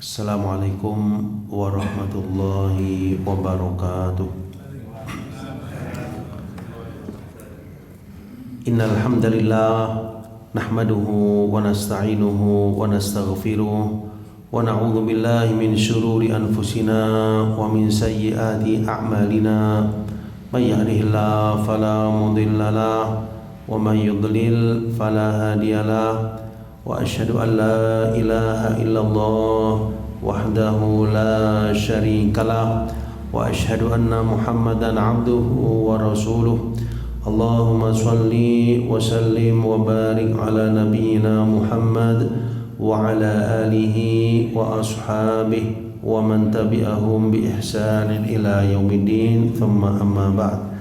Assalamualaikum warahmatullahi wabarakatuh. Innal hamdalillah nahmaduhu wa nasta'inuhu wa nastaghfiruh wa na'udzu billahi min shururi anfusina wa min sayyiati a'malina. May yahdihillahu fala mudilla lahu wa may yudlil fala hadiyalah. Wa asyhadu an la ilaha illallah wahdahu la syarikalah wa asyhadu anna Muhammadan abduhu wa rasuluh. Allahumma shalli wa sallim wa barik ala nabiyyina Muhammad wa ala alihi wa ashabihi wa man tabi'ahum bi ihsanin ila yaumiddin. Thumma amma ba'd.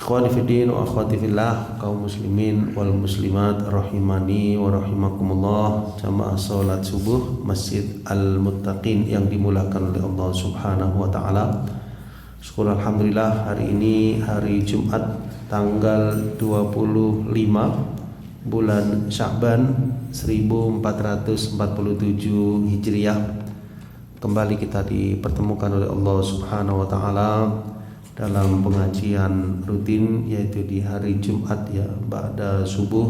Ikhwani fiddin wa akhwati fillah, kaum muslimin wal muslimat rahimani wa rahimakumullah, jamaah salat subuh Masjid Al-Muttaqin yang dimulakan oleh Allah Subhanahu wa taala. Syukur alhamdulillah, hari ini hari Jumat tanggal 25 bulan Sya'ban 1447 Hijriah. Kembali kita dipertemukan oleh Allah Subhanahu wa taala dalam pengajian rutin, yaitu di hari Jumat ya ba'da subuh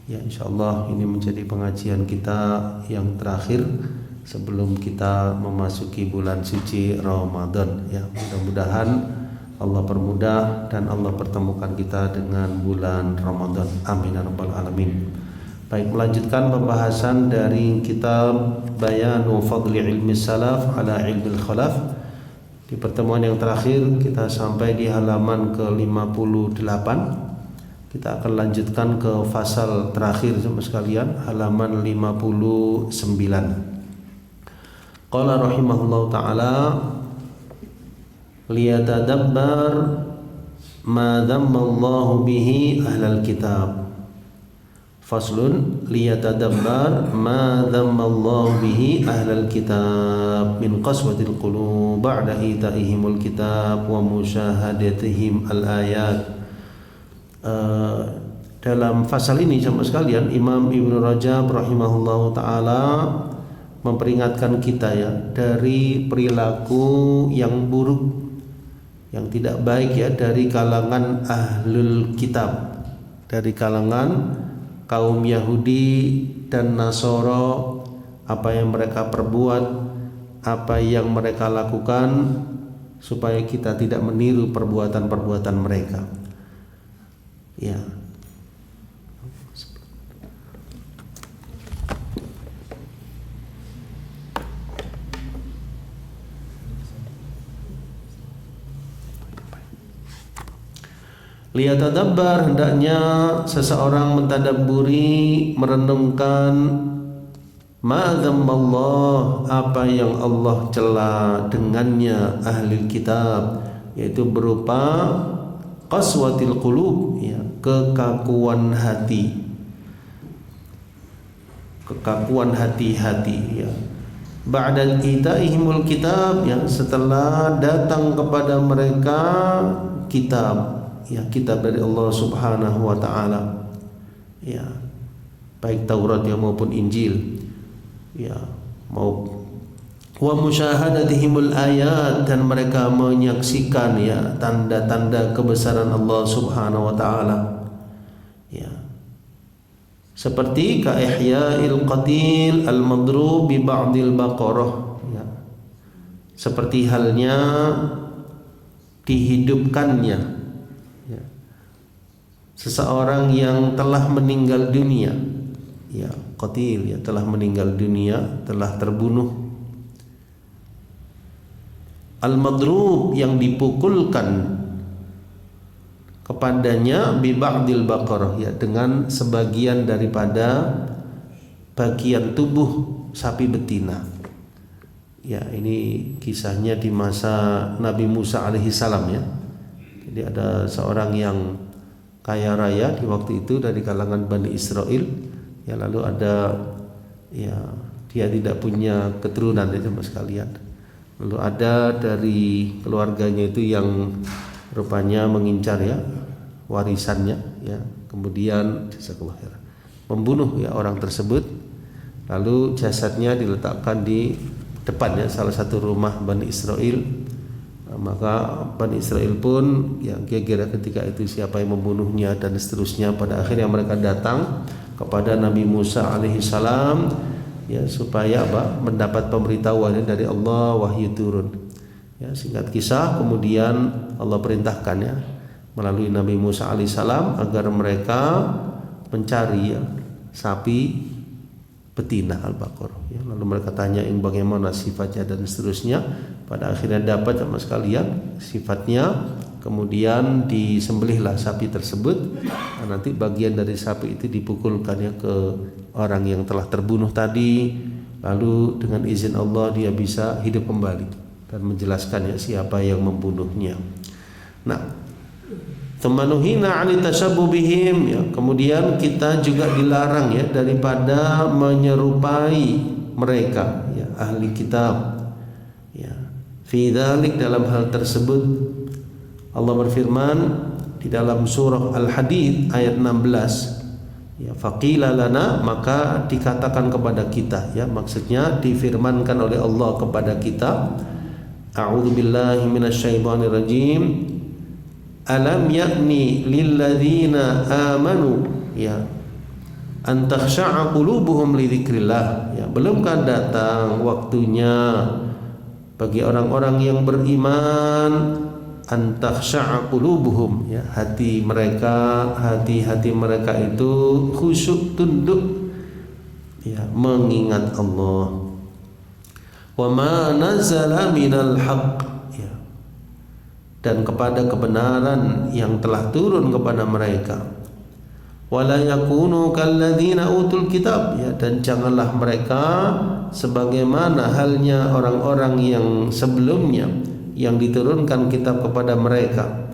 ya. Insyaallah ini menjadi pengajian kita yang terakhir sebelum kita memasuki bulan suci Ramadan ya. Mudah-mudahan Allah permudah dan Allah pertemukan kita dengan bulan Ramadan, amin ya rabbal alamin. Baik, melanjutkan pembahasan dari kitab Bayanu Fadli Ilmi Salaf ala Ilmi Khalaf. Di pertemuan yang terakhir kita sampai di halaman ke-58. Kita akan lanjutkan ke fasal terakhir sama sekalian, halaman 59. Qala rahimahullahu ta'ala liyatadabbar ma dhamma Allahu bihi ahlal kitab. Faslun liyatadabbar ma dhamma Allah bihi ahlal kitab min qaswatil qulub ba'da itaihimul kitab wa musyahadatihim al-ayat. Dalam fasal ini sama sekalian Imam Ibnu Rajab rahimahullahu ta'ala memperingatkan kita ya dari perilaku yang buruk, yang tidak baik ya, dari kalangan ahlul kitab, dari kalangan kaum Yahudi dan Nasoro. Apa yang mereka perbuat, apa yang mereka lakukan, supaya kita tidak meniru perbuatan-perbuatan mereka ya. Liyatadabbar, hendaknya seseorang mentadabburi, merenungkan ma dzammallah, apa yang Allah cela dengannya ahli kitab, yaitu berupa qaswatil qulub ya, kekakuan hati, kekakuan hati-hati ya. Ba'da itaihimul kitab, yang setelah datang kepada mereka kitab ya, kitab dari Allah Subhanahu wa taala ya, baik Taurat ya maupun Injil ya, mau wa musyahadatihimul ayat, dan mereka menyaksikan ya tanda-tanda kebesaran Allah Subhanahu wa taala ya, seperti ka ihya'il qatil al-madrub bi ba'dil baqarah ya, seperti halnya dihidupkannya seseorang yang telah meninggal dunia ya, qatil ya, telah meninggal dunia, telah terbunuh. Al-madrub, yang dipukulkan kepadanya bi ba'dil baqarah ya, dengan sebagian daripada bagian tubuh sapi betina ya. Ini kisahnya di masa Nabi Musa alaihi salam ya. Jadi ada seorang yang kaya raya di waktu itu dari kalangan Bani Israel ya, lalu ada ya, dia tidak punya keturunan ya sama sekalian. Lalu ada dari keluarganya itu yang rupanya mengincar ya warisannya ya, kemudian membunuh ya orang tersebut Lalu jasadnya diletakkan di depan ya salah satu rumah Bani Israel. Maka Bani Israel pun yang kira-kira ketika itu siapa yang membunuhnya dan seterusnya. Pada akhirnya mereka datang kepada Nabi Musa alaihi salam ya supaya mendapat pemberitahuan dari Allah, wahyu turun. Ya, singkat kisah kemudian Allah perintahkan ya melalui Nabi Musa alaihi salam agar mereka mencari ya sapi betina al-baqarah ya. Lalu mereka tanya yang bagaimana sifatnya dan seterusnya. Pada akhirnya dapat sama sekalian sifatnya. Kemudian disembelihlah sapi tersebut. Nah, nanti bagian dari sapi itu dipukulkan ya ke orang yang telah terbunuh tadi. Lalu dengan izin Allah dia bisa hidup kembali dan menjelaskan ya siapa yang membunuhnya. Nah, Temanuhina 'ani tashabbuh bihim ya. Kemudian kita juga dilarang ya daripada menyerupai mereka ya ahli kitab ya. Fi dzalik dalam hal tersebut Allah berfirman di dalam surah Al-Hadid ayat 16 ya faqila lana maka dikatakan kepada kita ya maksudnya difirmankan oleh Allah kepada kita a'udzubillahi minasyaitonir rajim alam yakni lilladzina amanu ya an takhsha'a qulubuhum li dzikrillah ya belumkah datang waktunya bagi orang-orang yang beriman an takhsha'a qulubuhum ya hati mereka itu khusyuk tunduk ya mengingat Allah wa ma nazala minal haqq dan kepada kebenaran yang telah turun kepada mereka. Wala yakunu kalladzina utul kitab ya dan janganlah mereka sebagaimana halnya orang-orang yang sebelumnya yang diturunkan kitab kepada mereka.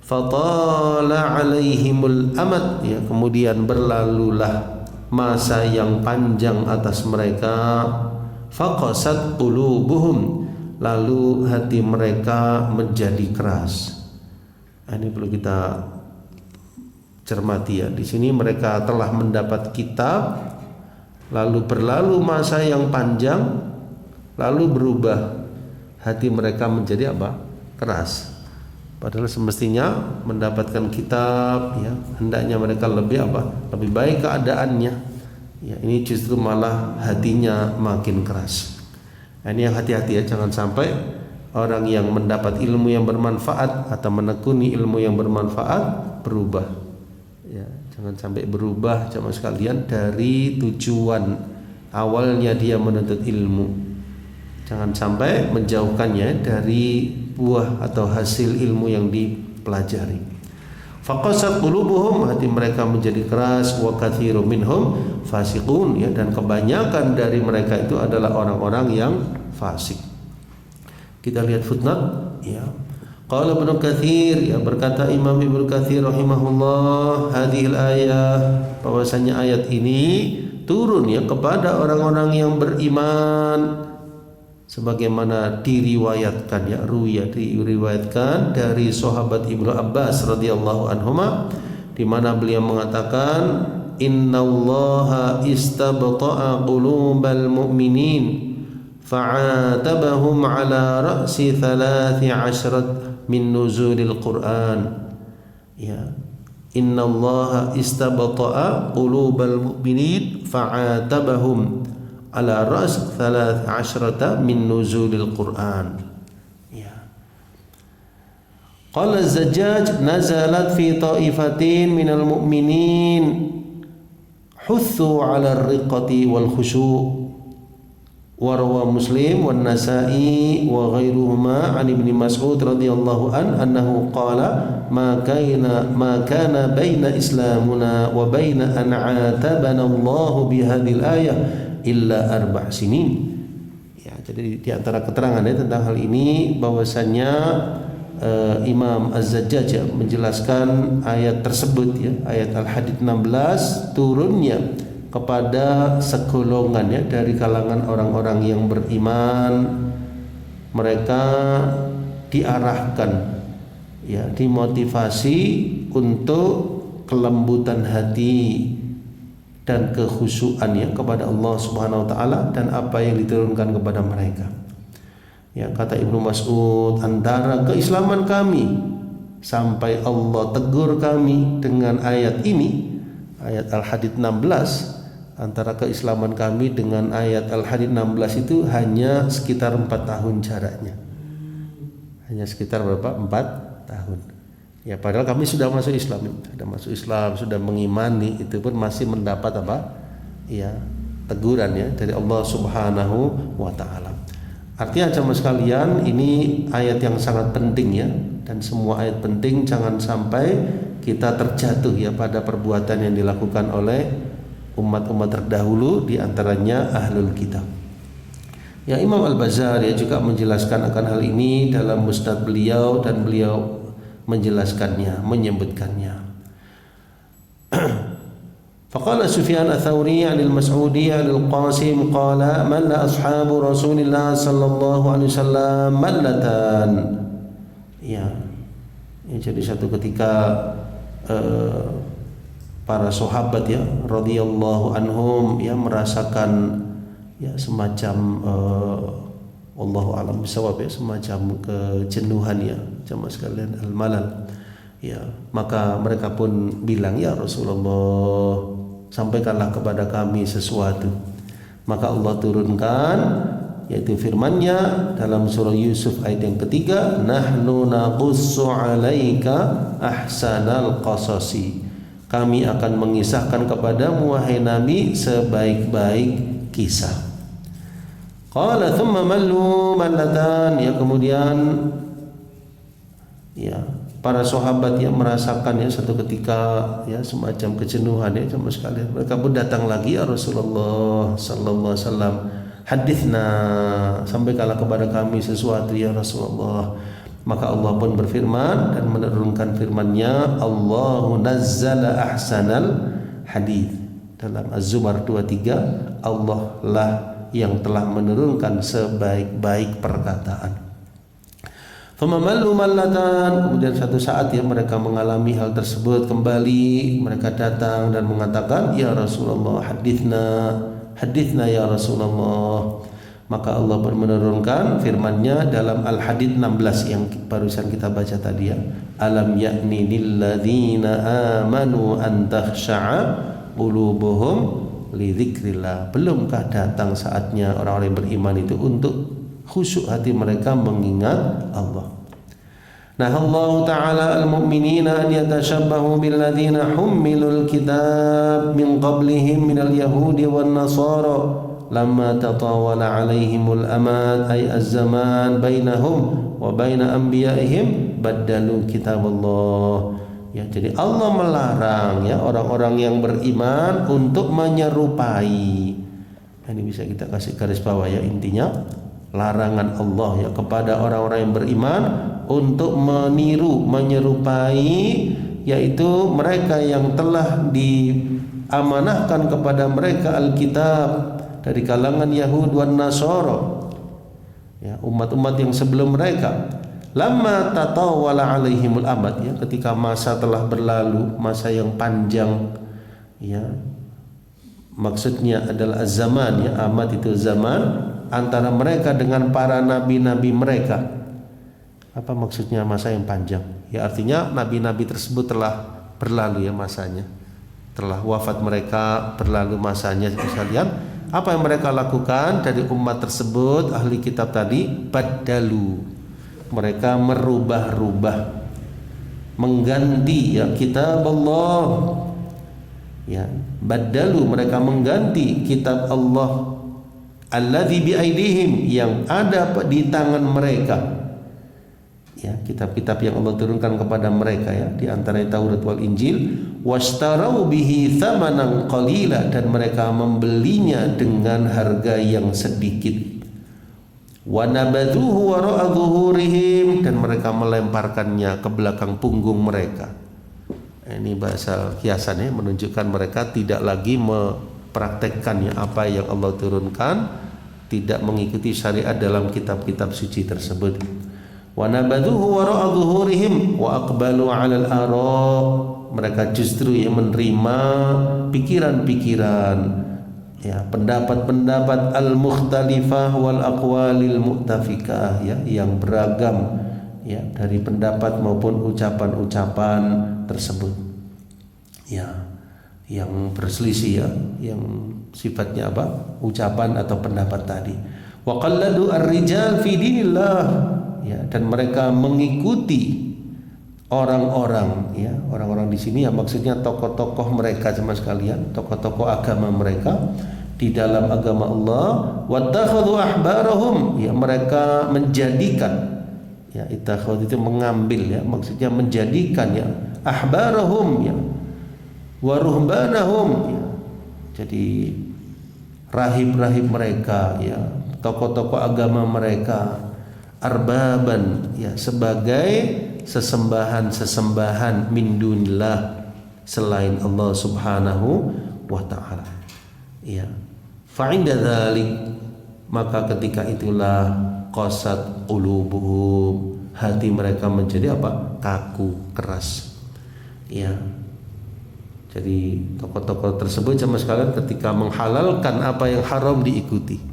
Fatala alaihimul amad ya kemudian berlalulah masa yang panjang atas mereka. Faqasat qulubuhum lalu hati mereka menjadi keras. Ini perlu kita cermati ya. Di sini mereka telah mendapat kitab, lalu berlalu masa yang panjang, lalu berubah hati mereka menjadi keras. Padahal semestinya mendapatkan kitab ya, hendaknya mereka lebih lebih baik keadaannya. Ya, ini justru malah hatinya makin keras. Ini yang hati-hati ya, jangan sampai orang yang mendapat ilmu yang bermanfaat atau menekuni ilmu yang bermanfaat berubah. Ya, jangan sampai berubah jamaah sekalian dari tujuan awalnya dia menuntut ilmu. Jangan sampai menjauhkannya dari buah atau hasil ilmu yang dipelajari. Faqasat qulubuhum hati mereka menjadi keras wa katsirun minhum fasiqun ya dan kebanyakan dari mereka itu adalah orang-orang yang fasik. Kita lihat footnote ya. Qala Ibnu Katsir ya berkata Imam Ibnu Katsir rahimahullah hadhil ayah bahwasanya ayat ini turun ya kepada orang-orang yang beriman sebagaimana diriwayatkan ya diriwayatkan dari sahabat Ibnu Abbas radhiyallahu anhuma di mana beliau mengatakan innallaha istabta'a qulubal mu'minin fa'atabahum ala ra'si 13 min nuzulil Qur'an ya innallaha istabta'a qulubal mu'minin fa'atabahum ala ras 13 min nuzulil Quran ya. Qala Az-Zajjaj nazalat fi ta'ifatin minal mu'minin huthu ala ar-riqati wal khushu' wa rawa Muslim wan Nasa'i wa ghairuhuma an Ibnu Mas'ud radhiyallahu anhu qala ma kana baina islamuna wa baina an 'atabana Allah bi hadhil ayah illa 4 sinin. Ya, jadi di antara keterangan tentang hal ini bahwasannya Imam Az-Zajjaj menjelaskan ayat tersebut ya, ayat Al-Hadid 16 turunnya kepada segolongan ya dari kalangan orang-orang yang beriman. Mereka diarahkan ya, dimotivasi untuk kelembutan hati dan kekhusyuannya kepada Allah Subhanahu wa taala dan apa yang diturunkan kepada mereka. Ya, kata Ibnu Mas'ud, antara keislaman kami sampai Allah tegur kami dengan ayat ini, ayat Al-Hadid 16, antara keislaman kami dengan ayat Al-Hadid 16 itu hanya sekitar 4 tahun jaraknya. Hanya sekitar berapa? 4 tahun. Ya, padahal kami sudah masuk Islam, sudah mengimani, itu pun masih mendapat apa? Ya, teguran ya dari Allah Subhanahu wa taala. Artinya jemaah sekalian, ini ayat yang sangat penting ya, dan semua ayat penting, jangan sampai kita terjatuh ya pada perbuatan yang dilakukan oleh umat-umat terdahulu, di antaranya ahlul kitab. Ya, Imam Al-Bazzar ya juga menjelaskan akan hal ini dalam musnad beliau, dan beliau menjelaskannya, menyebutkannya. Faqala Sufyan Ats-Tsauri 'anil Mas'udi 'anil Qasim qala malla ashabu Rasulillah sallallahu alaihi wasallam mallatan. Ya, jadi satu ketika para sahabat ya radhiyallahu anhum ya merasakan ya semacam wallahu alam bisawab ya, semacam kejenuhan ya jemaah sekalian, al-malal ya, maka mereka pun bilang, ya Rasulullah, sampaikanlah kepada kami sesuatu. Maka Allah turunkan yaitu firman-Nya dalam surah Yusuf ayat yang ketiga, nahnu naqussu 'alaika ahsanal qasasi, kami akan mengisahkan kepadamu wahai Nabi sebaik-baik kisah. Qala thumma mallu mallatan, ya kemudian ya para sahabat yang merasakan ya satu ketika ya semacam kejenuhan ya sama sekalian. Mereka pun datang lagi, ya Rasulullah sallallahu alaihi wasallam, hadithna, sampaikanlah kepada kami sesuatu ya Rasulullah. Maka Allah pun berfirman dan menurunkan firman-Nya, Allahu nazzala ahsanal hadits. Dalam Az-Zumar 23, Allah lah yang telah menurunkan sebaik-baik perkataan. Famamallu mallatan, kemudian satu saat ya mereka mengalami hal tersebut kembali, mereka datang dan mengatakan, ya Rasulullah hadithna ya Rasulullah. Maka Allah pun menurunkan firman-Nya dalam Al-Hadid 16 yang barusan kita baca tadi ya, alam ya'ni lilladzina amanu an takhsha'a qulubuhum li dzikrillah, belumkah datang saatnya orang-orang yang beriman itu untuk khusyuk hati mereka mengingat Allah. Nah, Allah Ta'ala al-mu'minina an yatashabbahu billadzina hummilul kitab min qablihim minal yahudi wan nasara lamma tatawala alaihimul amad ay az-zaman bainahum wa baina anbiya'ihim baddalu kitaballah. Ya, jadi Allah melarang ya orang-orang yang beriman untuk menyerupai. Ini bisa kita kasih garis bawah ya, intinya larangan Allah ya kepada orang-orang yang beriman untuk meniru, menyerupai, yaitu mereka yang telah diamanahkan kepada mereka Alkitab dari kalangan Yahud wan Nasara ya, umat-umat yang sebelum mereka. Lamma tatawala alaihimul amad ya, ketika masa telah berlalu, masa yang panjang ya, maksudnya adalah az-zaman ya, amad itu zaman, antara mereka dengan para nabi-nabi mereka. Apa maksudnya masa yang panjang? Ya artinya nabi-nabi tersebut telah berlalu ya masanya, telah wafat mereka, berlalu masanya sekalian. Apa yang mereka lakukan dari umat tersebut, ahli kitab tadi? Baddalu, mereka merubah-rubah, mengganti ya kitab Allah ya, baddalu, mereka mengganti kitab Allah alladzi biaidihim, yang ada di tangan mereka ya, kitab-kitab yang Allah turunkan kepada mereka ya, di antaranya Taurat wal Injil, wastarau bihi thamanan qalila, dan mereka membelinya dengan harga yang sedikit, wa nabadhuhu wara'a dhuhurihim, dan mereka melemparkannya ke belakang punggung mereka. Ini bahasa kiasannya menunjukkan mereka tidak lagi mempraktekkannya apa yang Allah turunkan, tidak mengikuti syariat dalam kitab-kitab suci tersebut. Wa nabadhuhu wara'a dhuhurihim wa aqbalu 'alal ara'. Mereka justru yang menerima pikiran-pikiran, ya, pendapat-pendapat al-mukhtalifah wal aqwalil mu'tafikah, ya, yang beragam, ya, dari pendapat maupun ucapan-ucapan tersebut, ya, yang berselisih, ya, yang sifatnya apa? Ucapan atau pendapat tadi. Wa qalladu ar-rijal fi dinillah, ya, dan mereka mengikuti orang-orang, ya, orang-orang di sini ya maksudnya tokoh-tokoh mereka sama sekalian, tokoh-tokoh agama mereka di dalam agama Allah. Wattakhadhu ahbarahum, ya, mereka menjadikan, ya, ittakhadh itu mengambil, ya, maksudnya menjadikan, ya, ahbarahum, ya, wa ruhbanahum, ya, jadi rahib-rahib mereka, ya, tokoh-tokoh agama mereka, arbaban, ya, sebagai sesembahan-sesembahan min dunillah, selain Allah Subhanahu wa taala. Ya. Fa inda dzalik, maka ketika itulah qasat qulubuhum, hati mereka menjadi apa? Kaku, keras. Ya. Jadi tokoh-tokoh tersebut sama sekalian ketika menghalalkan apa yang haram diikuti.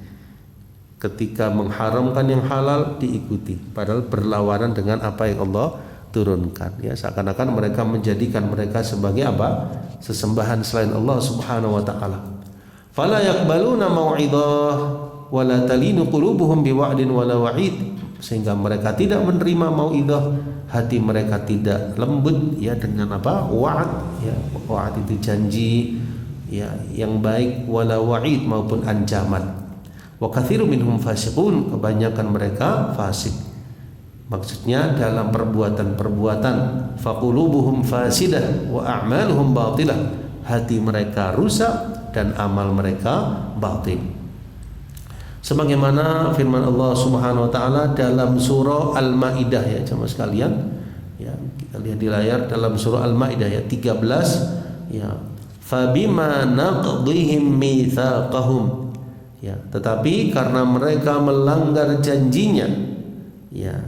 Ketika mengharamkan yang halal diikuti, padahal berlawanan dengan apa yang Allah turunkan, ya, seakan-akan mereka menjadikan mereka sebagai apa? Sesembahan selain Allah Subhanahu wa taala. Fala yaqbaluna mau'idhah wa la talinu qulubuhum biwa'din wala wa'id, sehingga mereka tidak menerima mau'idhah, hati mereka tidak lembut, ya, dengan apa? Wa'ad, ya, wa'ad itu janji, ya, yang baik, wala wa'id maupun ancaman. Wa katsiru minhum fasiqun, kebanyakan mereka fasik, maksudnya dalam perbuatan-perbuatan. Faqulubuhum fasidah wa a'maluhum batilah, hati mereka rusak dan amal mereka batil. Sebagaimana firman Allah Subhanahu wa taala dalam surah Al-Maidah, ya, jemaah sekalian, ya, kita lihat di layar dalam surah Al-Maidah ayat 13, ya, fabima naqdihim mitsaqahum, ya, tetapi karena mereka melanggar janjinya, ya,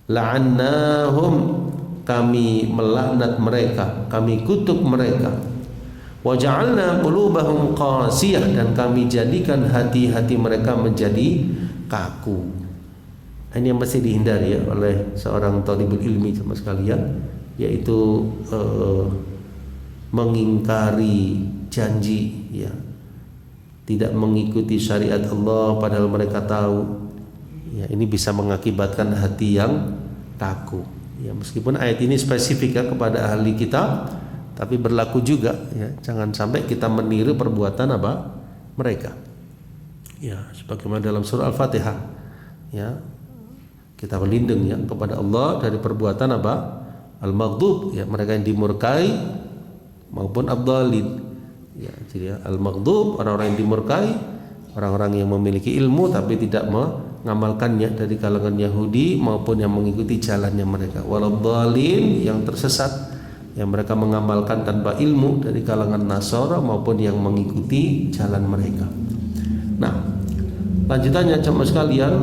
la'annahum, kami melaknat mereka, kami kutuk mereka. Wa ja'alna qulubahum qasiyah, dan kami jadikan hati-hati mereka menjadi kaku. Ini yang mesti dihindari, ya, oleh seorang thalibul ilmi sama sekalian, yaitu mengingkari janji, ya, tidak mengikuti syariat Allah padahal mereka tahu, ya, ini bisa mengakibatkan hati yang kaku, ya, meskipun ayat ini spesifik, ya, kepada ahli kitab, tapi berlaku juga, ya, jangan sampai kita meniru perbuatan apa mereka, ya, sebagaimana dalam surah Al-Fatihah, ya, kita berlindung, ya, kepada Allah dari perbuatan apa al-maghdub, ya, mereka yang dimurkai maupun ad-dhalin. Ya, jadi al-maghdub, orang-orang yang dimurkai, orang-orang yang memiliki ilmu tapi tidak mengamalkannya dari kalangan Yahudi maupun yang mengikuti jalannya mereka. Waladhdallin, yang tersesat, yang mereka mengamalkan tanpa ilmu dari kalangan Nasara maupun yang mengikuti jalan mereka. Nah, lanjutannya jemaah sekalian,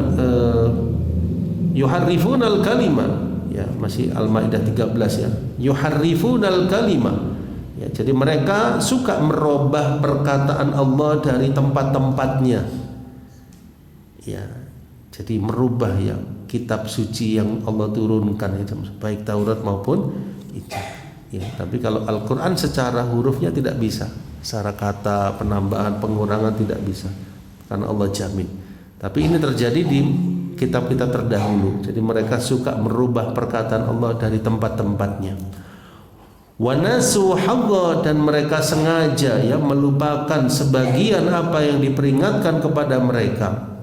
yuharrifunal kalima, ya, masih Al-Maidah 13, ya, yuharrifunal kalima. Ya, jadi mereka suka merubah perkataan Allah dari tempat-tempatnya, ya, jadi merubah, ya, kitab suci yang Allah turunkan, ya, baik Taurat maupun itu, ya. Tapi kalau Al-Quran secara hurufnya tidak bisa, secara kata penambahan pengurangan tidak bisa, karena Allah jamin. Tapi ini terjadi di kitab-kitab terdahulu. Jadi mereka suka merubah perkataan Allah dari tempat-tempatnya. Wa nasu hadza, dan mereka sengaja, ya, melupakan sebagian apa yang diperingatkan kepada mereka,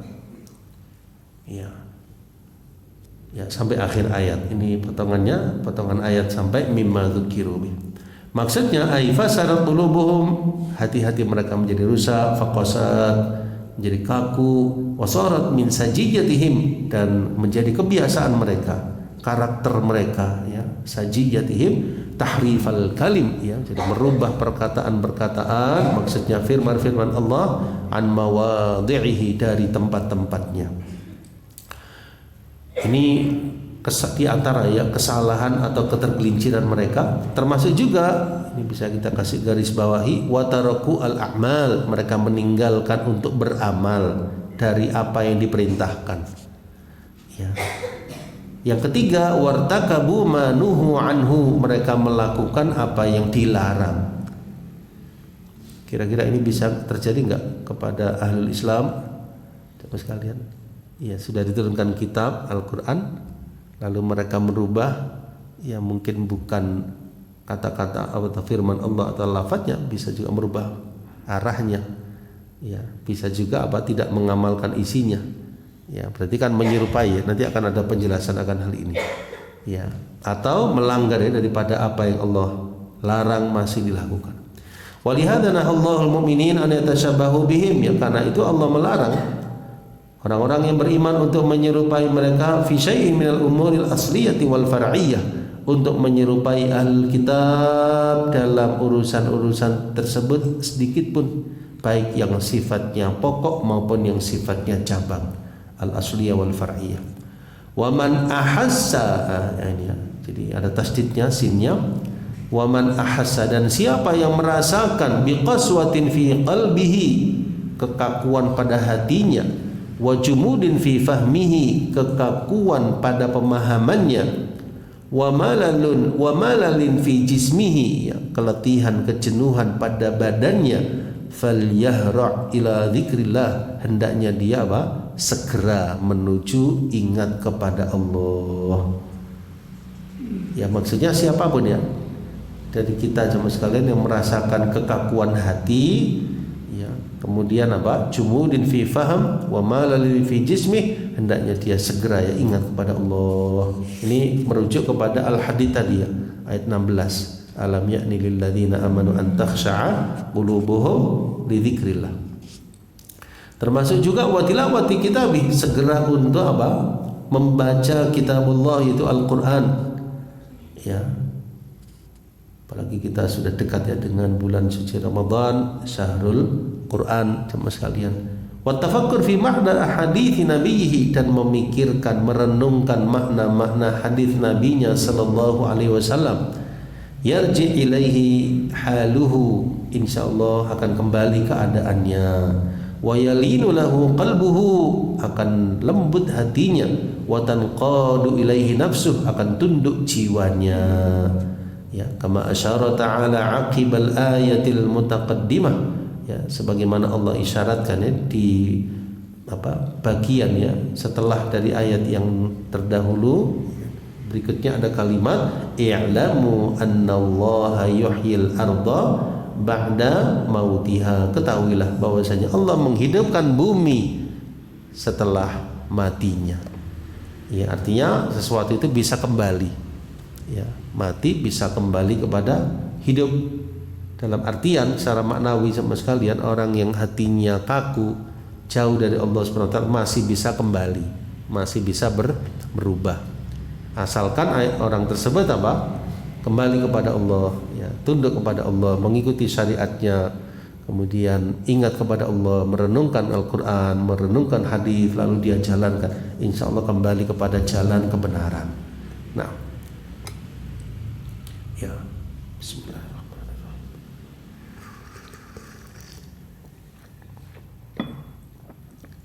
ya, ya, sampai akhir ayat. Ini potongannya, potongan ayat sampai mimma dzukiru bih. Maksudnya ay fasarat qulubuhum, hati-hati mereka menjadi rusak, faqasat, menjadi kaku, wasarat min sajiyatihim, dan menjadi kebiasaan mereka, karakter mereka, ya, sajiyatihim tahrifal kalim, ya, jadi merubah perkataan-perkataan, maksudnya firman-firman Allah an mawadhi'ihi, dari tempat-tempatnya. Ini di antara ya kesalahan atau ketergelinciran mereka, termasuk juga ini bisa kita kasih garis bawahi, wataraku al-a'mal, mereka meninggalkan untuk beramal dari apa yang diperintahkan. Ya. Yang ketiga, wartakabu manuhu anhu, mereka melakukan apa yang dilarang. Kira-kira ini bisa terjadi enggak kepada ahlul Islam? Coba sekalian. Ya, sudah diturunkan kitab Al-Qur'an, lalu mereka merubah, ya mungkin bukan kata-kata atau firman Allah atau lafadznya, bisa juga merubah arahnya, ya bisa juga tidak mengamalkan isinya, ya berarti kan menyerupai, ya. Nanti akan ada penjelasan akan hal ini, ya atau melanggar ya, daripada apa yang Allah larang masih dilakukan. Walihada nahallahul mu'minin an yatashabbahu bihim, ya karena itu Allah melarang orang-orang yang beriman untuk menyerupai mereka fi syai'in minal umuril asliyati wal far'iyyah, untuk menyerupai ahli kitab dalam urusan-urusan tersebut sedikit pun, baik yang sifatnya pokok maupun yang sifatnya cabang, al asliyah wal far'iyyah. Wa man ahassa, jadi ada tasdidnya sinnya, wa man ahassa, dan siapa yang merasakan biqaswatin fi qalbihi, kekakuan pada hatinya, wa jumudin fi fahmihi, kekakuan pada pemahamannya, wa malalin fi jismihi, ya, keletihan kejenuhan pada badannya, falyahra' ila dzikrillah, hendaknya dia segera menuju ingat kepada Allah. Ya maksudnya siapapun ya, dari kita sama sekalian yang merasakan kekakuan hati, kemudian jumudin fi faham wa malalin fi jismih, hendaknya dia segera ya ingat kepada Allah. Ini merujuk kepada al-hadid tadi ya, ayat 16, alam ya'ni lil ladzina amanu an takhsha'a qulubuhum li dzikrillah. Termasuk juga wa tilawati kitabih, segera untuk membaca kitabullah, itu Al-Qur'an, ya. Apalagi kita sudah dekat ya dengan bulan suci Ramadan, syahrul Quran sama sekalian. Wa tafakkur fi makna hadits nabiyhi, dan memikirkan, merenungkan makna-makna hadis nabinya sallallahu alaihi wasallam. Yarji ilaihi haluhu, insyaallah akan kembali keadaannya. Wa yalinu lahu qalbuhu, akan lembut hatinya. Wa tanqadu ilaihi nafsuh, akan tunduk jiwanya. Ya, kama asyara ta'ala aqibal ayatil mutaqaddimah, ya sebagaimana Allah isyaratkan ya di bagian ya setelah dari ayat yang terdahulu, berikutnya ada kalimat i'lamu annallaha yuhyil arda ba'da mautiha, ketahuilah bahwasanya Allah menghidupkan bumi setelah matinya. Ya artinya sesuatu itu bisa kembali, ya mati bisa kembali kepada hidup, dalam artian secara maknawi sama sekalian, orang yang hatinya kaku jauh dari Allah SWT masih bisa kembali, masih bisa berubah, asalkan orang tersebut kembali kepada Allah, ya tunduk kepada Allah, mengikuti syariatnya, kemudian ingat kepada Allah, merenungkan Al-Quran, merenungkan hadis, lalu dia jalankan, insya Allah kembali kepada jalan kebenaran. Nah, ya, bismillahirrahmanirrahim.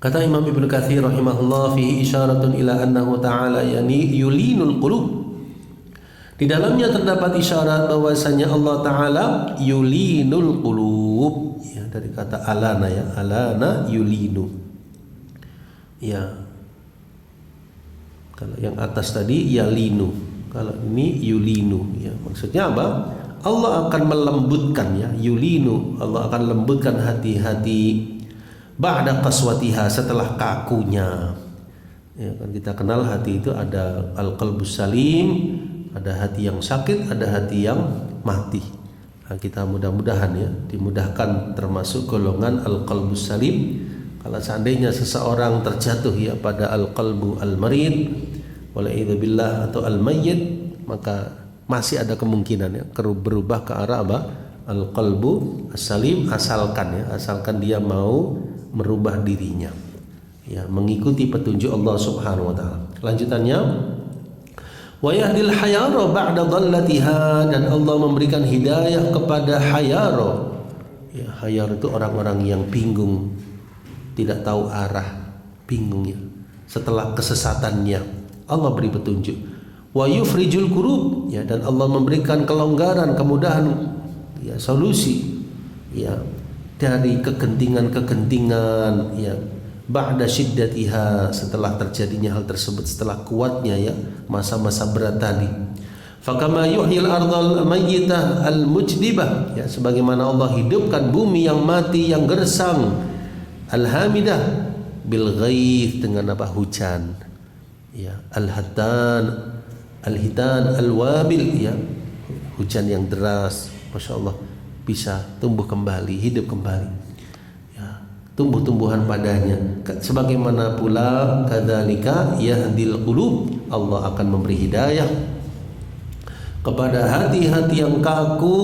Kata Imam Ibnu Katsir rahimahullah, fihi isyaratun ila annahu ta'ala yani yulinul qulub. Di dalamnya terdapat isyarat bahwasanya Allah Ta'ala yulinul qulub, ya dari kata alana, ya alana yulinu. Ya, kalau yang atas tadi yalinu, kalau ini yulinu, ya maksudnya apa? Allah akan melembutkan, ya yulinu, Allah akan lembutkan hati-hati ba'da qaswatiha, setelah kakunya. Ya kan kita kenal hati itu ada al-qalbus salim, ada hati yang sakit, ada hati yang mati. Nah, kita mudah-mudahan ya dimudahkan termasuk golongan al-qalbus salim. Kalau seandainya seseorang terjatuh ya pada al-qalbu al-marid, wala'idzubillah, atau al-mayyit, maka masih ada kemungkinan ya berubah ke arah al-qalbu as-salim, asalkan dia mau merubah dirinya. ya, mengikuti petunjuk Allah Subhanahu wa taala. Lanjutannya, wa yahdil hayara ba'da dhallatiha, dan Allah memberikan hidayah kepada hayara. Ya, hayar itu orang-orang yang bingung, tidak tahu arah, bingung ya. Setelah kesesatannya, Allah beri petunjuk. Wa yufrijul kurub, ya, dan Allah memberikan kelonggaran, kemudahan, ya, solusi, ya, dari kegentingan-kegentingan, ya, ba'da syiddatiha, setelah terjadinya hal tersebut, setelah kuatnya, ya, masa-masa berat tadi. Fakama yuhyil ardhal mayyitah al-mujdibah, ya, sebagaimana Allah hidupkan bumi yang mati, yang gersang, al-hamidah, bil ghaith, dengan apa? Hujan, ya, al-hatan, al-hitan, al-wabil, ya, hujan yang deras, masya Allah, bisa tumbuh kembali, hidup kembali, ya, tumbuh-tumbuhan padanya. Sebagaimana pula kadzalika yahdil qulub, Allah akan memberi hidayah kepada hati-hati yang kaku,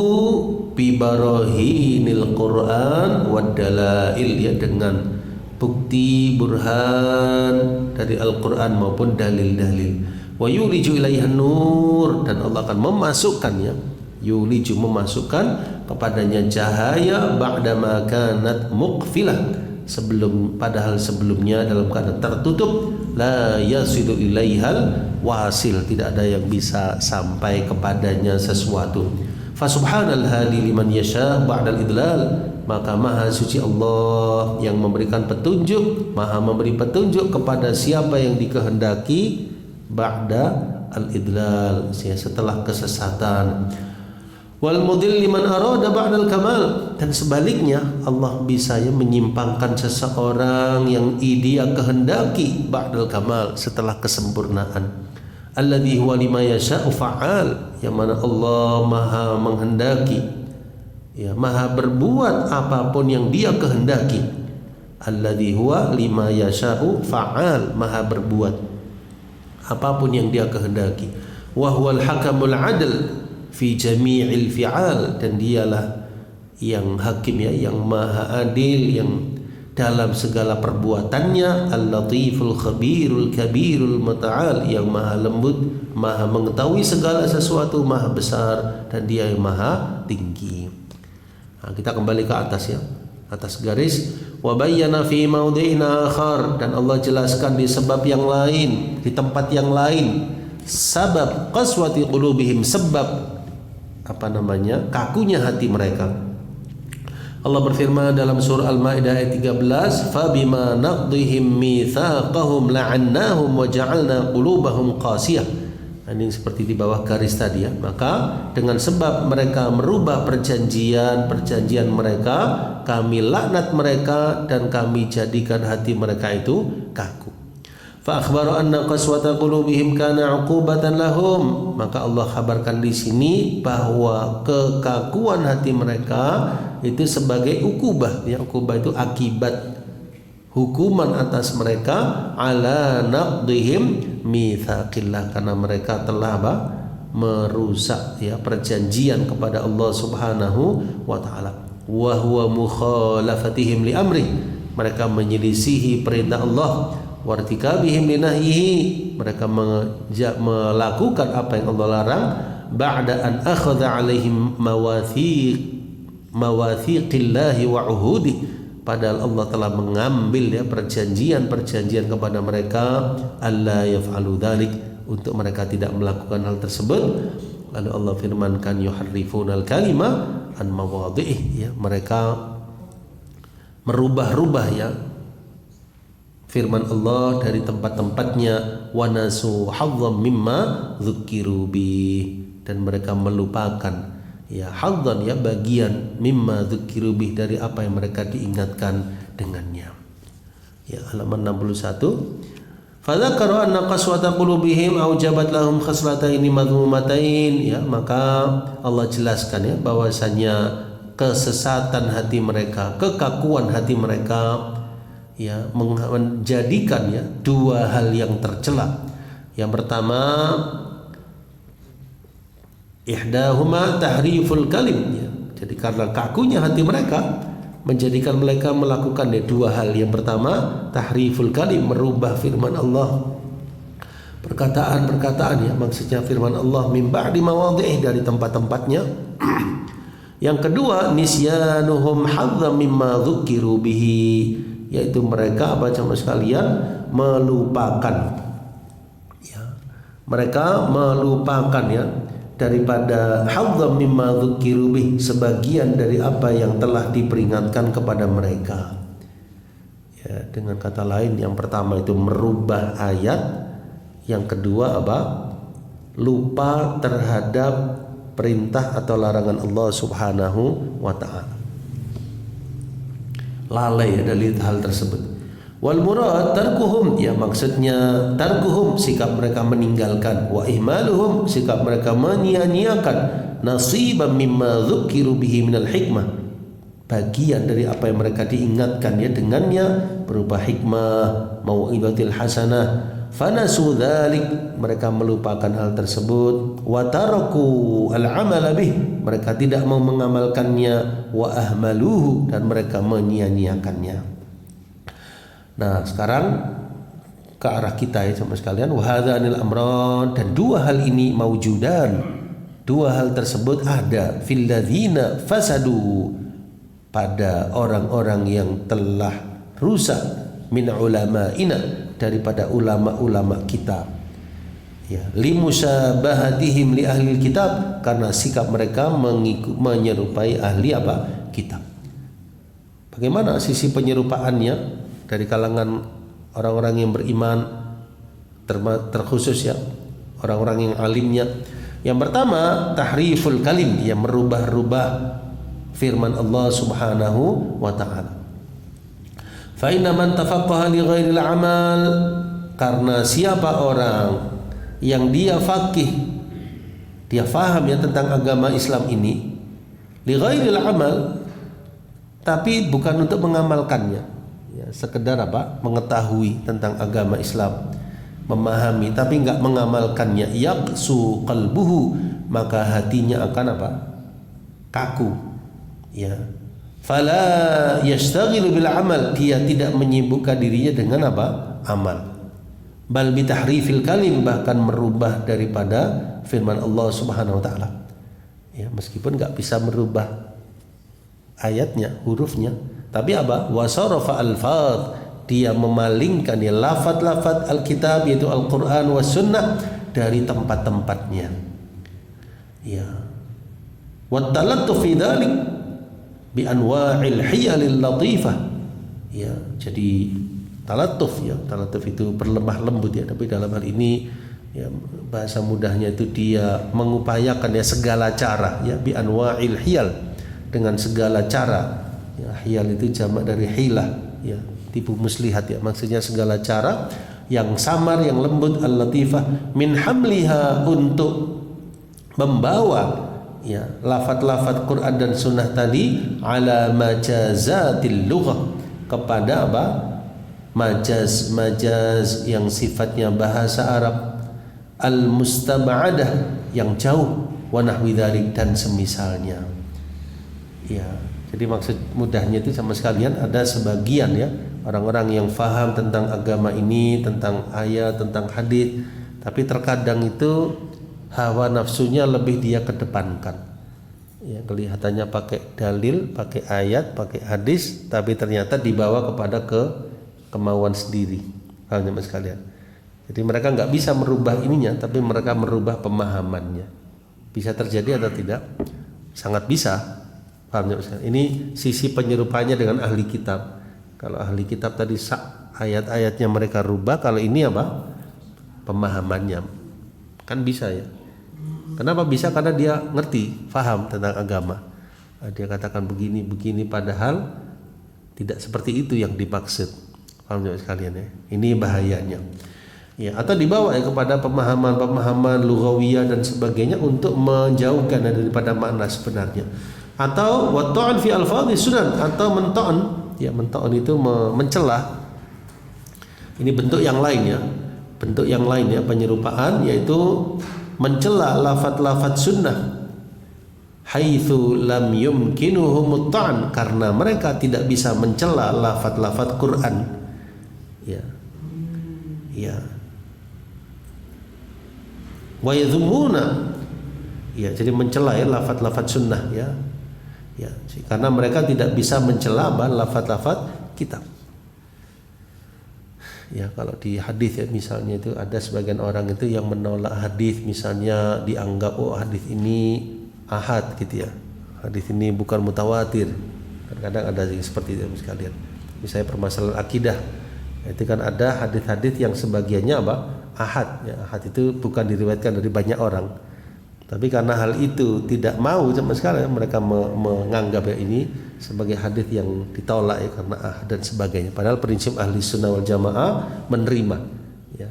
bi barahinil Quran wad dalail, ya, dengan bukti burhan dari Al-Quran maupun dalil-dalil. Wa yuliju ilaihan nur, dan Allah akan memasukkannya, yuliju, memasukkan kepadanya cahaya, ba'dama kanat muqfilah, padahal sebelumnya dalam keadaan tertutup, la yasilu ilaihal wasil, tidak ada yang bisa sampai kepadanya sesuatu. Fa subhanal hadi liman yasha ba'dal idlal, maka maha suci Allah yang memberikan petunjuk, maha memberi petunjuk kepada siapa yang dikehendaki, ba'da al-idlal, setelah kesesatan. Wal mudil liman arada ba'dal kamal, dan sebaliknya Allah bisa, ya, menyimpangkan seseorang yang dia kehendaki ba'dal kamal, setelah kesempurnaan. Alladzi huwa lima yasha'u fa'al, yang mana Allah maha menghendaki, ya, maha berbuat apapun yang dia kehendaki. Alladzi huwa lima yasha'u fa'al, maha berbuat apapun yang dia kehendaki. Wa huwal hakamul adl fi jami'il fi'al, dan dialah yang hakim, ya, yang maha adil, yang dalam segala perbuatannya. Al-latiful khabirul kabirul muta'al, yang maha lembut, maha mengetahui segala sesuatu, maha besar, dan dia yang maha tinggi. Nah, kita kembali ke atas, ya, atas garis. Wa bayyana fi mawdi'in akhar, dan Allah jelaskan di sebab yang lain, di tempat yang lain, sabab qaswati qulubihim, sebab kakunya hati mereka. Allah berfirman dalam surah Al-Maidah ayat 13, fa bima naqdihim mitsaqahum la'annahum wa ja'alna qulubahum qasiyah. Ini seperti di bawah garis tadi, ya. Maka dengan sebab mereka merubah perjanjian mereka, kami laknat mereka dan kami jadikan hati mereka itu kaku. Fa akhbara anna qaswata qulubihim kana 'uqubatan lahum, maka Allah kabarkan di sini bahwa kekakuan hati mereka itu sebagai ukubah, ya, ukubah itu akibat, hukuman atas mereka, ala naqdihim mitsaqillah, karena mereka telah merusak, ya, perjanjian kepada Allah Subhanahu wa taala. Wa huwa mukhalafatihim li amri, mereka menyelisihi perintah Allah, wartikabihim li nahyihi, mereka melakukan apa yang Allah larang, ba'da an akhadha alaihim mawathiqillahi wa uhudi, padahal Allah telah mengambil, ya, perjanjian kepada mereka, alla yaf'alu dzalik, untuk mereka tidak melakukan hal tersebut. Lalu Allah firmankan, yuharrifunal kalima an mawadhi'i, ya, mereka merubah-rubah, ya, firman Allah dari tempat-tempatnya. Wa nasu hazzam mimma dzukiru bi, dan mereka melupakan, ya, hadzan, ya, bagian, mimma dzukiru bi, dari apa yang mereka diingatkan dengannya. Ya, halaman 61. Fadzakaru anna qaswata qulubihim aujabat lahum khaslataini madhmumatain, ya, maka Allah jelaskan, ya, bahwasanya kesesatan hati mereka, kekakuan hati mereka, ya, menjadikan, ya, dua hal yang tercela. Yang pertama, ihdahuma tahriful kalim, ya. Jadi karena kakunya hati mereka, menjadikan mereka melakukan dua hal. Yang pertama, tahriful kalim, merubah firman Allah, perkataan-perkataan ya, maksudnya firman Allah min ba'di mawadhi'i, dari tempat-tempatnya. Yang kedua, nisyanuhum hadzam mimma dzukiru bihi, yaitu mereka jemaah sekalian melupakan ya, mereka melupakan ya daripada hadzam mimma dzukiru bihi, sebagian dari apa yang telah diperingatkan kepada mereka. Ya, dengan kata lain, yang pertama itu merubah ayat, yang kedua lupa terhadap perintah atau larangan Allah Subhanahu wa ta'ala. Lalai dari hal tersebut. Wal murad tarkuhum, ya maksudnya tarkuhum, sikap mereka meninggalkan, wa ihmaluhum, sikap mereka menyia-nyiakan, nasiban mimma dzukiru bihi minal hikmah, bagian dari apa yang mereka diingatkan ya dengannya berupa hikmah, mau'izatil hasanah. Fanasu dzalik, mereka melupakan hal tersebut. Wa taraku al-amal bih, mereka tidak mau mengamalkannya. Wa ahmaluhu, dan mereka menyia-nyiakannya. Nah, sekarang ke arah kita ya teman sekalian. Wa hadzanil amran, dan dua hal ini maujudan, dua hal tersebut ada fil ladzina fasadu, pada orang-orang yang telah rusak, min ulama'ina, daripada ulama-ulama kita ya, limusabahatihim li ahli kitab, karena sikap mereka menyerupai ahli kitab. Bagaimana sisi penyerupaannya dari kalangan orang-orang yang beriman, terkhusus ya orang-orang yang alimnya? Yang pertama, tahriful kalim, yang merubah-rubah firman Allah Subhanahu wa ta'ala. Fa inna man tafaqqaha li ghairil amal, karena siapa orang yang dia faqih, dia faham ya tentang agama Islam ini, li ghairil amal, tapi bukan untuk mengamalkannya ya, sekedar mengetahui tentang agama Islam, memahami tapi enggak mengamalkannya, yaqsu qalbuhu, maka hatinya akan kaku ya. Fala yashtaghilu bil amal, dia tidak menyibukkan dirinya dengan amal. Bal bi tahrifil kalim, bahkan merubah daripada firman Allah Subhanahu wa taala. Ya, meskipun enggak bisa merubah ayatnya, hurufnya, tapi wasarafa alfaz, dia memalingkan ya lafaz-lafaz Alkitab, yaitu Al-Qur'an was sunnah, dari tempat-tempatnya. Ya. Wa talattu fi dzalik bi anwa'il hiyalil latifah ya, jadi talatuf ya, talatuf itu berlemah lembut ya, tapi dalam hal ini ya bahasa mudahnya itu dia mengupayakan ya segala cara ya, bi anwa'il hiyal, dengan segala cara ya. Hiyal itu jamak dari hilah ya, tipu muslihat ya, maksudnya segala cara yang samar, yang lembut, al-latifah, min hamliha, untuk membawa ya lafaz-lafaz Quran dan Sunnah tadi, ala majazatil lughah, kepada majaz yang sifatnya bahasa Arab, al mustaba'adah, yang jauh, wa nahwi dzalik, dan semisalnya ya. Jadi maksud mudahnya itu sama sekalian, ada sebagian ya orang-orang yang faham tentang agama ini, tentang ayat, tentang hadis, tapi terkadang itu hawa nafsunya lebih dia kedepankan ya, kelihatannya pakai dalil, pakai ayat, pakai hadis, tapi ternyata dibawa kepada kemauan sendiri. Paham ya sekalian? Jadi mereka nggak bisa merubah ininya, tapi mereka merubah pemahamannya. Bisa terjadi atau tidak? Sangat bisa. Paham ya sekalian? Ini sisi penyerupanya dengan ahli kitab. Kalau ahli kitab tadi ayat-ayatnya mereka rubah, kalau ini pemahamannya kan bisa ya. Kenapa bisa? Karena dia ngerti, faham tentang agama. Dia katakan begini, padahal tidak seperti itu yang dimaksud. Paham ya sekalian ya? Ini bahayanya. Ya, atau dibawa ya kepada pemahaman-pemahaman lughawiyah dan sebagainya untuk menjauhkan daripada makna sebenarnya. Atau wa ta'an fi alfadhi sunan, atau mento'an, ya mento'an itu mencela. Ini bentuk yang lain ya. Bentuk yang lain ya penyerupaan, yaitu mencela lafaz-lafaz sunnah, haitsu lam yumkinuhum at-ta'n, karena mereka tidak bisa mencela lafaz-lafaz Quran. Ya. Ya. Wa yadhumuna, ya, jadi mencela ya lafaz-lafaz sunnah ya. Ya, karena mereka tidak bisa mencela lafaz-lafaz kitab. Ya, kalau di hadis ya misalnya itu ada sebagian orang itu yang menolak hadis, misalnya dianggap hadis ini ahad gitu ya. Hadis ini bukan mutawatir. Kadang-kadang ada yang seperti itu sekalian. Misalnya permasalahan akidah. Itu kan ada hadis-hadis yang sebagiannya ahad ya. Ahad itu bukan diriwayatkan dari banyak orang. Tapi karena hal itu tidak mau sama sekali, mereka menganggap ya ini sebagai hadis yang ditolak ya karena ahad dan sebagainya. Padahal prinsip ahli sunnah wal jamaah menerima ya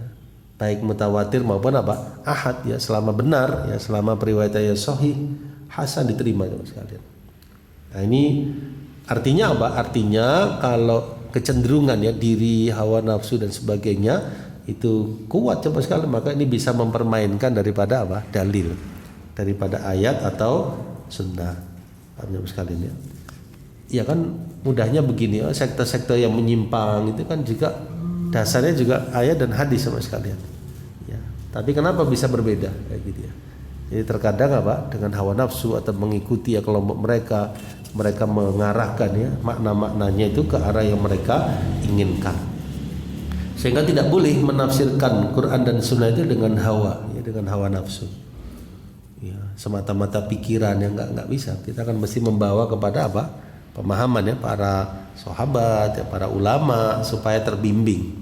baik mutawatir maupun ahad ya, selama benar ya, selama periwayatannya sahih hasan diterima sama sekalian. Nah ini artinya apa? Artinya kalau kecenderungan ya diri, hawa nafsu dan sebagainya itu kuat sama sekali, maka ini bisa mempermainkan daripada dalil, daripada ayat atau sunnah. Paham sekalian ya? Ya kan mudahnya begini ya, sekte-sekte yang menyimpang itu kan juga dasarnya juga ayat dan hadis sama sekalian. Ya, tapi kenapa bisa berbeda kayak gitu ya? Jadi terkadang dengan hawa nafsu atau mengikuti ya kelompok mereka mengarahkan ya makna-maknanya itu ke arah yang mereka inginkan. Sehingga tidak boleh menafsirkan Quran dan Sunnah itu dengan hawa ya, dengan hawa nafsu. Ya, semata-mata pikiran yang nggak bisa. Kita kan mesti membawa kepada pemahaman ya para sahabat ya, para ulama supaya terbimbing.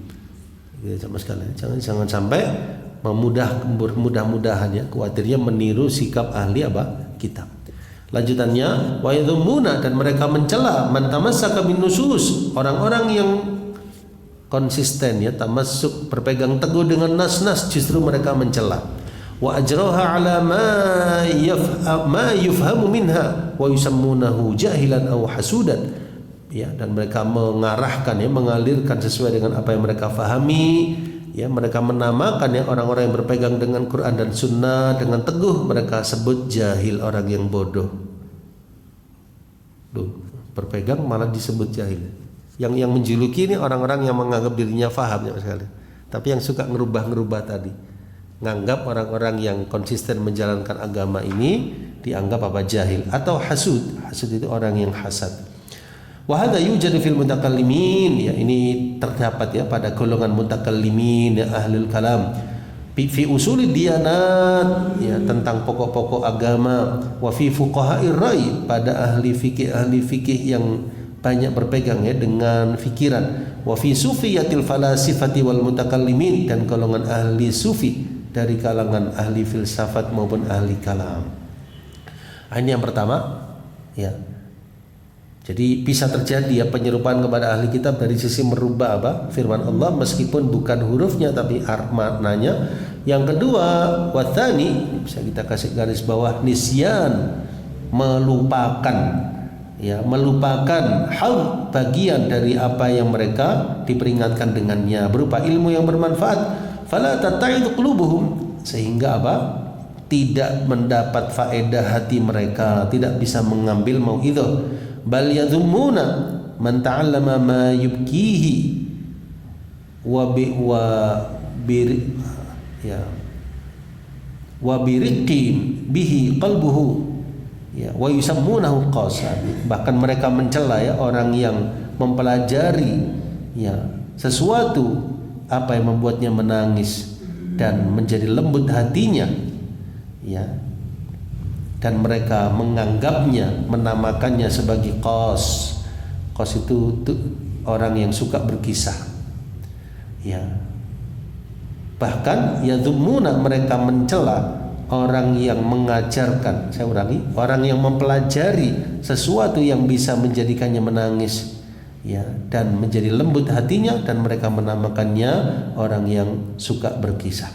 Ya, sama sekali. Jangan sampai mudah-mudahan ya khawatirnya meniru sikap ahli kitab. Lanjutannya wa yadhumuna, dan mereka mencela man tamassaka bin nusus, orang-orang yang konsisten ya tamassuk, berpegang teguh dengan nas-nas, justru mereka mencela. Wa ajraha ala ma yufhamu minha wa yusammunahu jahilan aw hasudan, ya, dan mereka mengarahkan ya mengalirkan sesuai dengan apa yang mereka fahami ya, mereka menamakan ya orang-orang yang berpegang dengan Quran dan Sunnah dengan teguh mereka sebut jahil, orang yang bodoh. Berpegang malah disebut jahil. Yang menjuluki ini orang-orang yang menganggap dirinya faham ya sekali, tapi yang suka ngerubah tadi, nganggap orang-orang yang konsisten menjalankan agama ini dianggap jahil atau hasud. Hasud itu orang yang hasad. Wa hadza yujadu fil mutakallimin, ya, ini terdapat ya pada golongan mutakallimin ya, ahlul kalam fi usulid diyanat ya, tentang pokok-pokok agama, wa fi fuqaha'ir rai, pada ahli fikih yang banyak berpegang ya dengan fikiran, wa fi sufiyatil falasifati wal mutakallimin, dan golongan ahli sufi dari kalangan ahli filsafat maupun ahli kalam. Ini yang pertama ya. Jadi bisa terjadi ya penyerupaan kepada ahli kitab dari sisi merubah firman Allah meskipun bukan hurufnya tapi maknanya. Yang kedua, wathani, bisa kita kasih garis bawah, nisyan, melupakan hal bagian dari apa yang mereka diperingatkan dengannya berupa ilmu yang bermanfaat. Fala tata'idhu qulubuhum, sehingga tidak mendapat faedah hati mereka, tidak bisa mengambil mau'idhah. Bal yadhummuna man ta'allama ma yubkihi wa biriqin bihi qalbuhu ya, wa yusammunahu qasan. Bahkan mereka mencela ya orang yang mempelajari ya sesuatu apa yang membuatnya menangis dan menjadi lembut hatinya ya, dan mereka menganggapnya, menamakannya sebagai qas. Qas itu orang yang suka berkisah ya. Bahkan yadhummuna, mereka mencela orang yang mengajarkan, saya ulangi, orang yang mempelajari sesuatu yang bisa menjadikannya menangis ya, dan menjadi lembut hatinya, dan mereka menamakannya orang yang suka berkisah.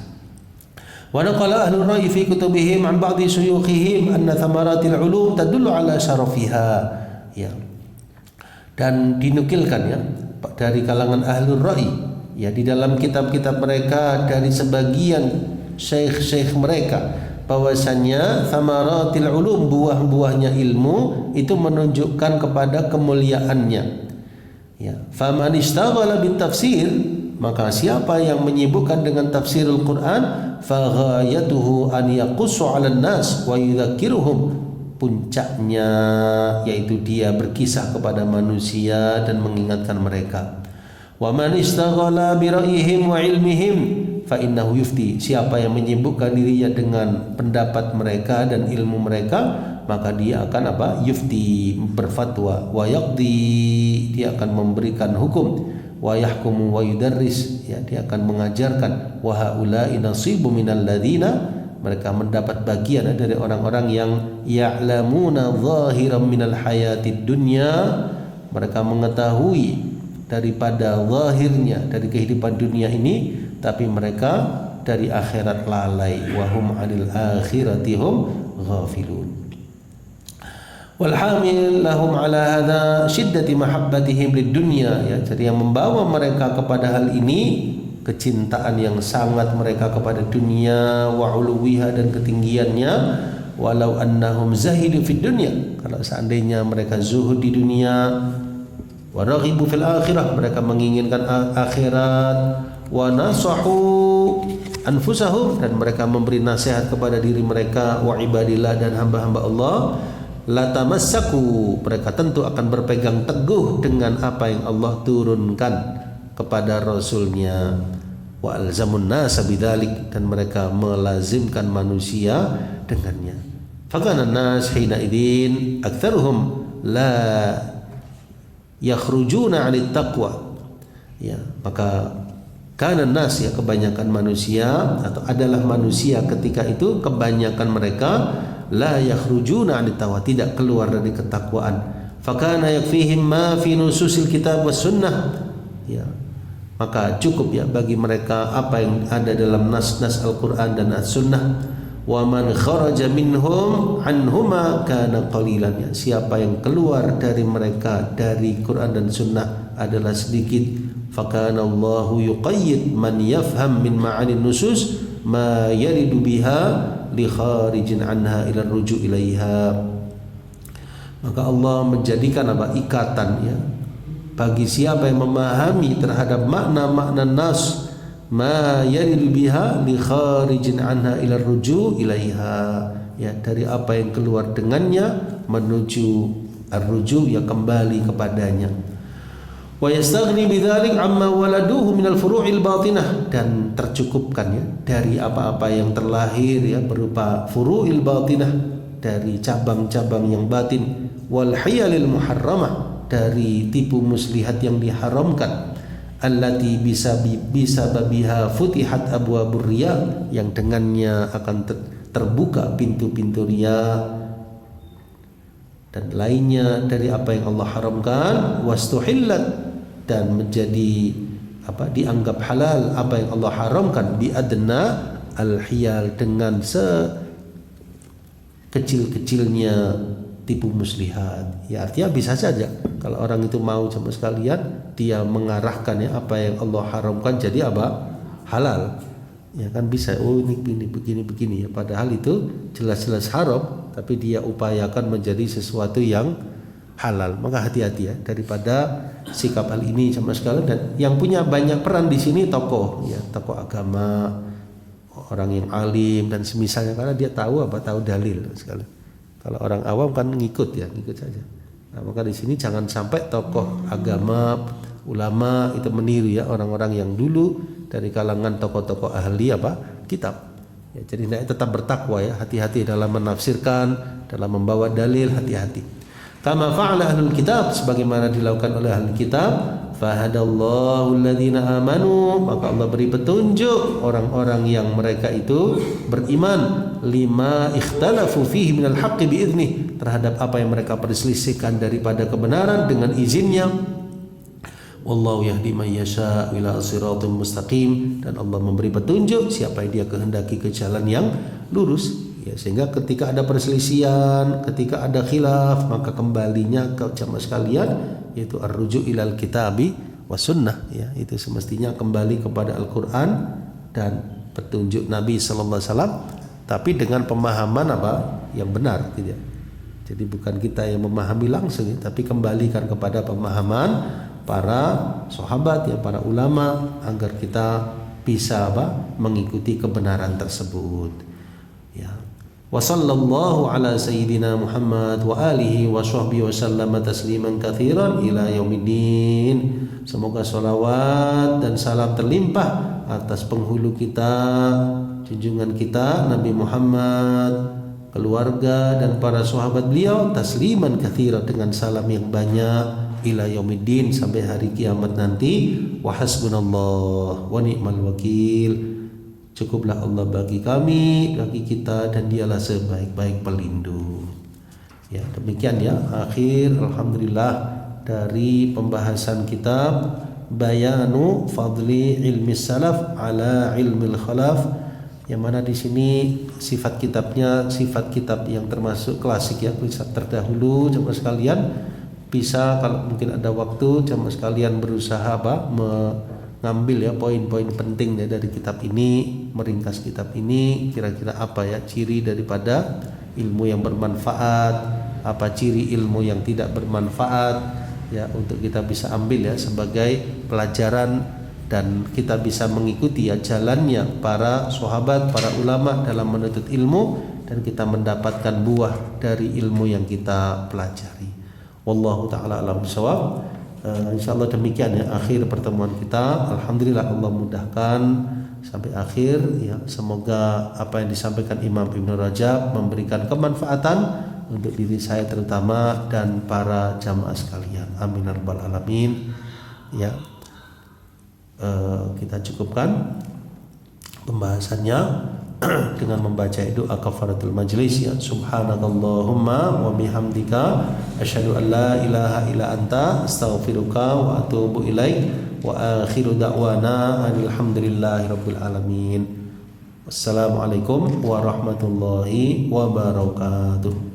Wa naqala ahlul ra'yi fi kutubihim an ba'dhi syuyukhihim anna thamaratil ulum tadullu ala syarafiha ya. Dan dinukilkan ya dari kalangan ahlul ra'yi ya di dalam kitab-kitab mereka dari sebagian syekh-syekh mereka bahwasannya thamaratil ulum, buah-buahnya ilmu itu menunjukkan kepada kemuliaannya. Ya, faman istaghala bitafsir, maka siapa yang menyibukkan dengan tafsirul Quran, faghayatuhu an yaqussu 'alan nas wa yudzakiruhum, puncaknya yaitu dia berkisah kepada manusia dan mengingatkan mereka. Wa man istaghala bi ra'yihim wa ilmihim fa innahu yufti, siapa yang menyibukkan dirinya dengan pendapat mereka dan ilmu mereka, maka dia akan apa? Yufti, berfatwa. Wa yaqdi, dia akan memberikan hukum. Wa yahkumu wa yudarris, ya, dia akan mengajarkan. Wa haula'i nasibu minal ladzina, mereka mendapat bagian dari orang-orang yang ya'lamuna zahiran minal hayatid dunya, mereka mengetahui daripada zahirnya dari kehidupan dunia ini, tapi mereka dari akhirat lalai. Wa hum 'anil akhirati hum ghafilun. Wal hamil lahum 'ala hadza syiddati mahabbatihim lid dunya, ya, jadi yang membawa mereka kepada hal ini kecintaan yang sangat mereka kepada dunia, wa uluwiha, dan ketinggiannya. Walau annahum zahidu fid dunya, kalau seandainya mereka zuhud di dunia, wa raghibu fil akhirah, mereka menginginkan akhirat, wa nasahu anfusahum, dan mereka memberi nasihat kepada diri mereka, wa ibadillah, dan hamba-hamba Allah, la tamassaku, mereka tentu akan berpegang teguh dengan apa yang Allah turunkan kepada Rasulnya, wa alzamun nasa bidzalik, dan mereka melazimkan manusia dengannya. Fakana nas hina idin aktsaruhum la yakhrujuna 'anit taqwa, ya, maka kana nas, ya, kebanyakan manusia atau adalah manusia ketika itu, kebanyakan mereka la yakhrujuna 'anit taqwa, tidak keluar dari ketakwaan. Fakana yakfihim ma fi nususil kitab was sunnah, ya, maka cukup, ya, bagi mereka apa yang ada dalam nas-nas Al-Quran dan As-Sunnah. Wa man kharaja minhum anhuma kana qalilan, ya, siapa yang keluar dari mereka dari Quran dan Sunnah adalah sedikit. Fakana Allahu yuqayyid man yafham min ma'ani nusus ma yaridu biha li kharijin anha ila ruju' ilaiha, maka Allah menjadikan apa? Ikatan, ya, bagi siapa yang memahami terhadap makna-makna nas, ma yaridu biha li kharijin anha ila ruju' ilaiha, ya, dari apa yang keluar dengannya menuju ar-ruju', ya, kembali kepadanya. Wa yastaghni bidzalik amma waladuhu minal furu'il batinah, dan tercukupkan, ya, dari apa-apa yang terlahir, ya, berupa furu'il batinah, dari cabang-cabang yang batin, wal hiyalil muharramah, dari tipu muslihat yang diharamkan, allati bisa babiha futihat abwabur riya, yang dengannya akan terbuka pintu-pintu riya dan lainnya dari apa yang Allah haramkan. Wastuhillat, dan menjadi apa? Dianggap halal apa yang Allah haramkan. Bi adna al-hiyal, dengan sekecil-kecilnya tipu muslihat, ya, artinya bisa saja kalau orang itu mau sama sekalian dia mengarahkan, ya, apa yang Allah haramkan jadi apa? Halal, ya, kan bisa. Oh, ini begini, ya, padahal itu jelas-jelas haram, tapi dia upayakan menjadi sesuatu yang halal. Maka hati-hati, ya, daripada sikap hal ini sama sekalian. Dan yang punya banyak peran di sini tokoh, ya, tokoh agama, orang yang alim dan semisalnya, karena dia tahu dalil sekali. Kalau orang awam kan ngikut saja. Nah, maka di sini jangan sampai tokoh agama, ulama itu meniru, ya, orang-orang yang dulu dari kalangan tokoh-tokoh ahli kitab. Ya, jadi tetap bertakwa, ya, hati-hati dalam menafsirkan, dalam membawa dalil, hati-hati. Kama fa'ala ahlul kitab, sebagaimana dilakukan oleh ahlul kitab. Fahadallahu alladhina amanu, maka Allah beri petunjuk orang-orang yang mereka itu beriman, lima ikhtalafu fihi minal haqqi biiznih, terhadap apa yang mereka perselisihkan daripada kebenaran dengan izinnya. Wallahu yahdi man yasha ila siratal mustaqim, dan Allah memberi petunjuk siapa yang dia kehendaki ke jalan yang lurus, ya, sehingga ketika ada perselisihan, ketika ada khilaf, maka kembalinya ke jamaah sekalian, yaitu ar-ruju' ilal kitabi was sunnah, ya, itu semestinya kembali kepada Al-Quran dan petunjuk Nabi sallallahu alaihi wasallam, tapi dengan pemahaman apa yang benar gitu ya. Jadi bukan kita yang memahami langsung ya, tapi kembalikan kepada pemahaman para sahabat ya, para ulama, agar kita bisa apa mengikuti kebenaran tersebut ya. Wa sallallahu ala sayyidina Muhammad wa alihi wa sahbihi wa sallama tasliman katsiran ila yaumiddin. Semoga salawat dan salam terlimpah atas penghulu kita, junjungan kita Nabi Muhammad, keluarga dan para sahabat beliau, tasliman katsiran dengan salam yang banyak ila yaumiddin sampai hari kiamat nanti. Wa hasbunallah wa ni'mal wakil. Cukuplah Allah bagi kami, bagi kita, dan dialah sebaik-baik pelindung. Ya, demikian ya akhir alhamdulillah dari pembahasan kitab Bayanu Fadli Ilmi Salaf ala Ilmil Khalaf, yang mana di sini sifat kitabnya sifat kitab yang termasuk klasik ya, kitab terdahulu. Jemaah sekalian bisa kalau mungkin ada waktu, jemaah sekalian berusaha mengambil ya poin-poin penting ya dari kitab ini, meringkas kitab ini, kira-kira apa ya ciri daripada ilmu yang bermanfaat, apa ciri ilmu yang tidak bermanfaat ya, untuk kita bisa ambil ya sebagai pelajaran dan kita bisa mengikuti ya jalannya para sahabat, para ulama dalam menuntut ilmu, dan kita mendapatkan buah dari ilmu yang kita pelajari. Wallahu ta'ala alam bisawab. Insyaallah demikian ya akhir pertemuan kita. Alhamdulillah Allah mudahkan sampai akhir ya. Semoga apa yang disampaikan Imam Ibnu Rajab memberikan kemanfaatan untuk diri saya terutama dan para jamaah sekalian. Amin ya rabbal alamin. Ya, kita cukupkan pembahasannya dengan membaca doa kafaratul majlis ya. Subhanakallahumma wa bihamdika asyhadu an la ilaha illa anta astaghfiruka wa atubu ilaik wa akhiru da'wana alhamdulillahi rabbil alamin. Wassalamualaikum warahmatullahi wabarakatuh.